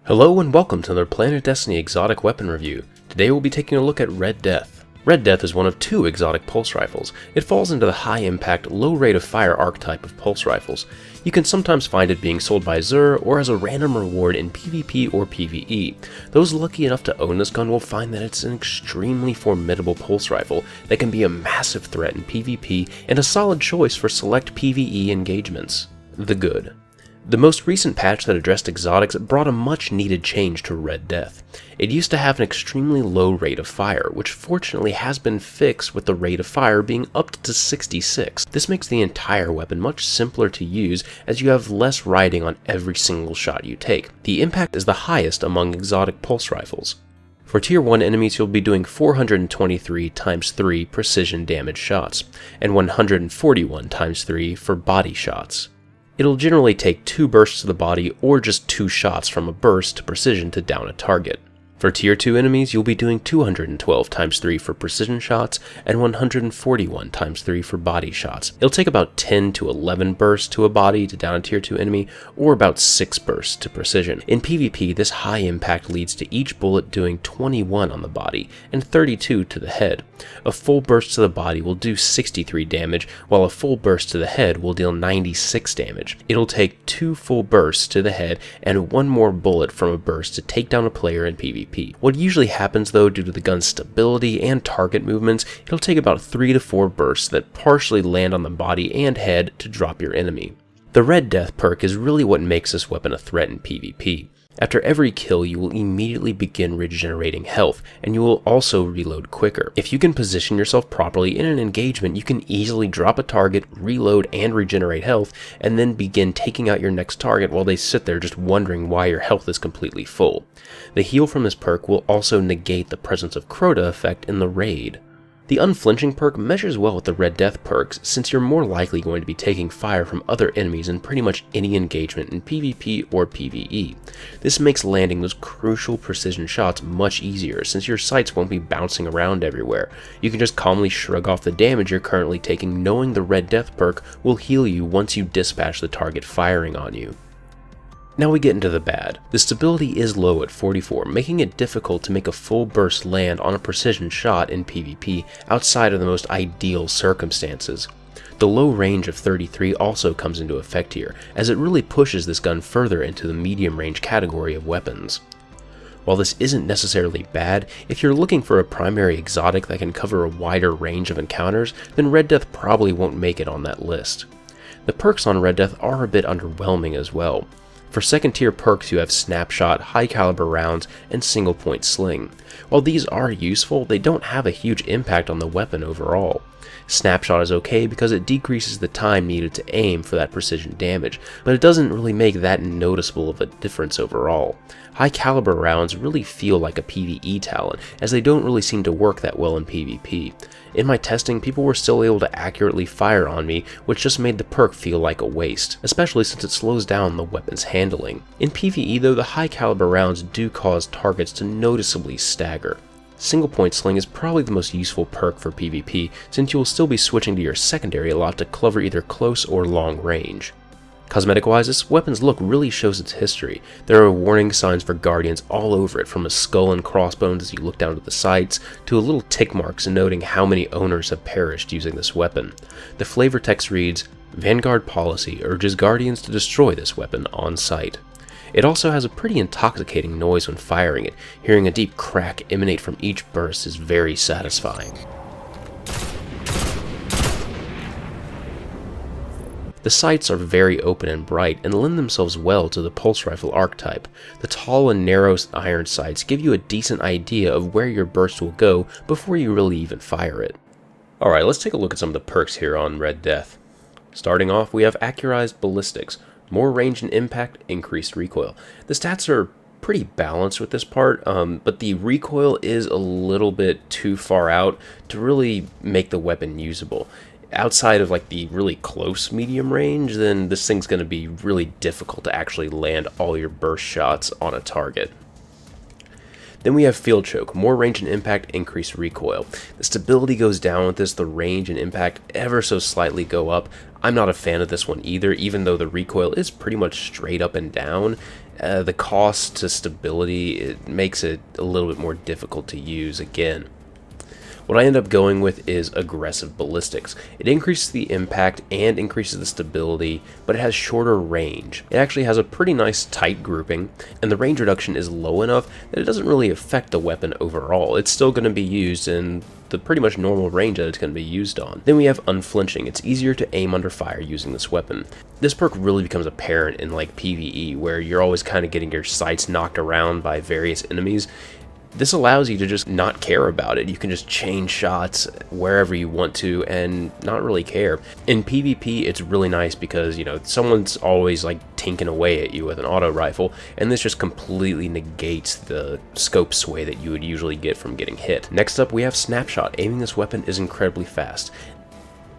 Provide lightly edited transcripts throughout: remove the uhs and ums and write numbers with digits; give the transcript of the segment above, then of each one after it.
Hello and welcome to another Planet Destiny exotic weapon review. Today we'll be taking a look at Red Death. Red Death is one of two exotic pulse rifles. It falls into the high impact, low rate of fire archetype of pulse rifles. You can sometimes find it being sold by Xur or as a random reward in PvP or PvE. Those lucky enough to own this gun will find that it's an extremely formidable pulse rifle that can be a massive threat in PvP and a solid choice for select PvE engagements. The good. The most recent patch that addressed exotics brought a much needed change to Red Death. It used to have an extremely low rate of fire, which fortunately has been fixed with the rate of fire being upped to 66. This makes the entire weapon much simpler to use as you have less riding on every single shot you take. The impact is the highest among exotic pulse rifles. For Tier 1 enemies, you'll be doing 423 x 3 precision damage shots, and 141 x 3 for body shots. It'll generally take 2 bursts to the body or just 2 shots from a burst to precision to down a target. For Tier 2 enemies, you'll be doing 212 x 3 for precision shots and 141 x 3 for body shots. It'll take about 10 to 11 bursts to a body to down a Tier 2 enemy, or about 6 bursts to precision. In PvP, this high impact leads to each bullet doing 21 on the body and 32 to the head. A full burst to the body will do 63 damage, while a full burst to the head will deal 96 damage. It'll take 2 full bursts to the head and 1 more bullet from a burst to take down a player in PvP. What usually happens though, due to the gun's stability and target movements, it'll take about 3 to 4 bursts that partially land on the body and head to drop your enemy. The Red Death perk is really what makes this weapon a threat in PvP. After every kill, you will immediately begin regenerating health, and you will also reload quicker. If you can position yourself properly in an engagement, you can easily drop a target, reload and regenerate health, and then begin taking out your next target while they sit there just wondering why your health is completely full. The heal from this perk will also negate the presence of Crota effect in the raid. The Unflinching perk measures well with the Red Death perks, since you're more likely going to be taking fire from other enemies in pretty much any engagement in PvP or PvE. This makes landing those crucial precision shots much easier, since your sights won't be bouncing around everywhere. You can just calmly shrug off the damage you're currently taking, knowing the Red Death perk will heal you once you dispatch the target firing on you. Now we get into the bad. The stability is low at 44, making it difficult to make a full burst land on a precision shot in PvP outside of the most ideal circumstances. The low range of 33 also comes into effect here, as it really pushes this gun further into the medium range category of weapons. While this isn't necessarily bad, if you're looking for a primary exotic that can cover a wider range of encounters, then Red Death probably won't make it on that list. The perks on Red Death are a bit underwhelming as well. For second tier perks, you have Snapshot, High Caliber Rounds, and Single Point Sling. While these are useful, they don't have a huge impact on the weapon overall. Snapshot is okay because it decreases the time needed to aim for that precision damage, but it doesn't really make that noticeable of a difference overall. High Caliber Rounds really feel like a PvE talent, as they don't really seem to work that well in PvP. In my testing, people were still able to accurately fire on me, which just made the perk feel like a waste, especially since it slows down the weapon's handling. In PvE though, the High Caliber Rounds do cause targets to noticeably stagger. Single Point Sling is probably the most useful perk for PvP, since you will still be switching to your secondary a lot to cover either close or long range. Cosmetic-wise, this weapon's look really shows its history. There are warning signs for Guardians all over it, from a skull and crossbones as you look down to the sights, to a little tick marks denoting how many owners have perished using this weapon. The flavor text reads, "Vanguard policy urges Guardians to destroy this weapon on sight." It also has a pretty intoxicating noise when firing it. Hearing a deep crack emanate from each burst is very satisfying. The sights are very open and bright and lend themselves well to the pulse rifle archetype. The tall and narrow iron sights give you a decent idea of where your burst will go before you really even fire it. Alright, let's take a look at some of the perks here on Red Death. Starting off, we have Accurized Ballistics. More range and impact, increased recoil. The stats are pretty balanced with this part, but the recoil is a little bit too far out to really make the weapon usable. Outside of like the really close medium range, then this thing's going to be really difficult to actually land all your burst shots on a target. Then we have Field Choke, more range and impact, increased recoil. The stability goes down with this, the range and impact ever so slightly go up. I'm not a fan of this one either, even though the recoil is pretty much straight up and down. The cost to stability, it makes it a little bit more difficult to use again. What I end up going with is Aggressive Ballistics. It increases the impact and increases the stability, but it has shorter range. It actually has a pretty nice tight grouping, and the range reduction is low enough that it doesn't really affect the weapon overall. It's still going to be used in the pretty much normal range that it's going to be used on. Then we have Unflinching. It's easier to aim under fire using this weapon. This perk really becomes apparent in like PvE, where you're always kind of getting your sights knocked around by various enemies. This allows you to just not care about it. You can just change shots wherever you want to and not really care. In PvP, it's really nice because, you know, someone's always like tinking away at you with an auto rifle, and this just completely negates the scope sway that you would usually get from getting hit. Next up, we have Snapshot. Aiming this weapon is incredibly fast.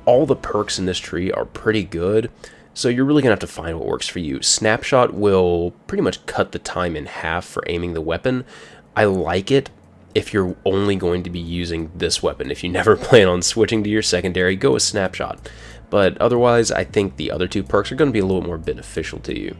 All the perks in this tree are pretty good, so you're really going to have to find what works for you. Snapshot will pretty much cut the time in half for aiming the weapon. I like it if you're only going to be using this weapon. If you never plan on switching to your secondary, go with Snapshot. But otherwise, I think the other two perks are going to be a little more beneficial to you.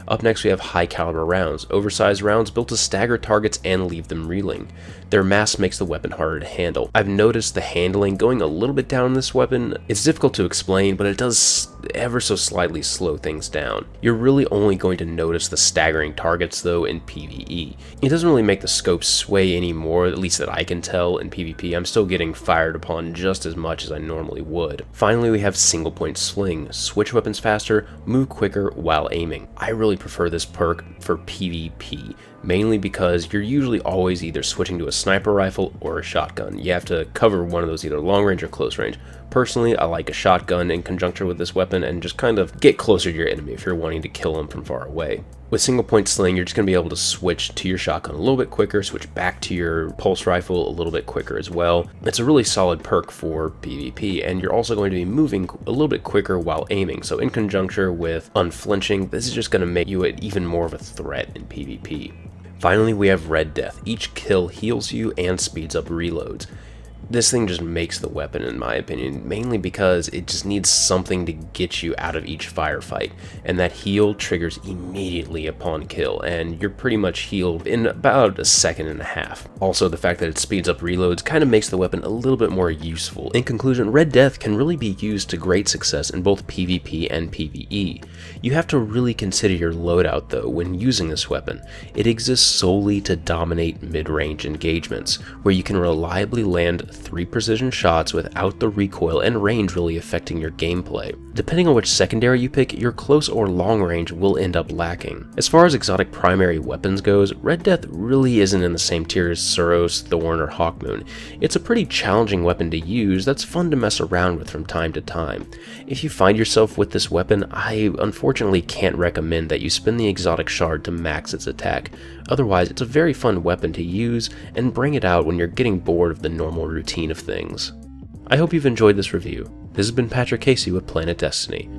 Up next, we have High Caliber Rounds. Oversized rounds built to stagger targets and leave them reeling. Their mass makes the weapon harder to handle. I've noticed the handling going a little bit down in this weapon. It's difficult to explain, but it does ever so slightly slow things down. You're really only going to notice the staggering targets though in PvE. It doesn't really make the scope sway anymore, at least that I can tell in PvP. I'm still getting fired upon just as much as I normally would. Finally, we have Single Point Sling. Switch weapons faster, move quicker while aiming. I really prefer this perk for PvP, mainly because you're usually always either switching to a sniper rifle or a shotgun. You have to cover one of those, either long range or close range. Personally, I like a shotgun in conjunction with this weapon and just kind of get closer to your enemy if you're wanting to kill them from far away. With Single Point Sling, you're just going to be able to switch to your shotgun a little bit quicker, switch back to your pulse rifle a little bit quicker as well. It's a really solid perk for PvP, and you're also going to be moving a little bit quicker while aiming. So in conjunction with Unflinching, this is just going to make you even more of a threat in PvP. Finally, we have Red Death. Each kill heals you and speeds up reloads. This thing just makes the weapon, in my opinion, mainly because it just needs something to get you out of each firefight, and that heal triggers immediately upon kill, and you're pretty much healed in about a second and a half. Also, the fact that it speeds up reloads kind of makes the weapon a little bit more useful. In conclusion, Red Death can really be used to great success in both PvP and PvE. You have to really consider your loadout though when using this weapon. It exists solely to dominate mid-range engagements, where you can reliably land 3 precision shots without the recoil and range really affecting your gameplay. Depending on which secondary you pick, your close or long range will end up lacking. As far as exotic primary weapons goes, Red Death really isn't in the same tier as Suros, Thorn, or Hawkmoon. It's a pretty challenging weapon to use that's fun to mess around with from time to time. If you find yourself with this weapon, I unfortunately can't recommend that you spend the exotic shard to max its attack. Otherwise, it's a very fun weapon to use, and bring it out when you're getting bored of the normal routine of things. I hope you've enjoyed this review. This has been Patrick Casey with Planet Destiny.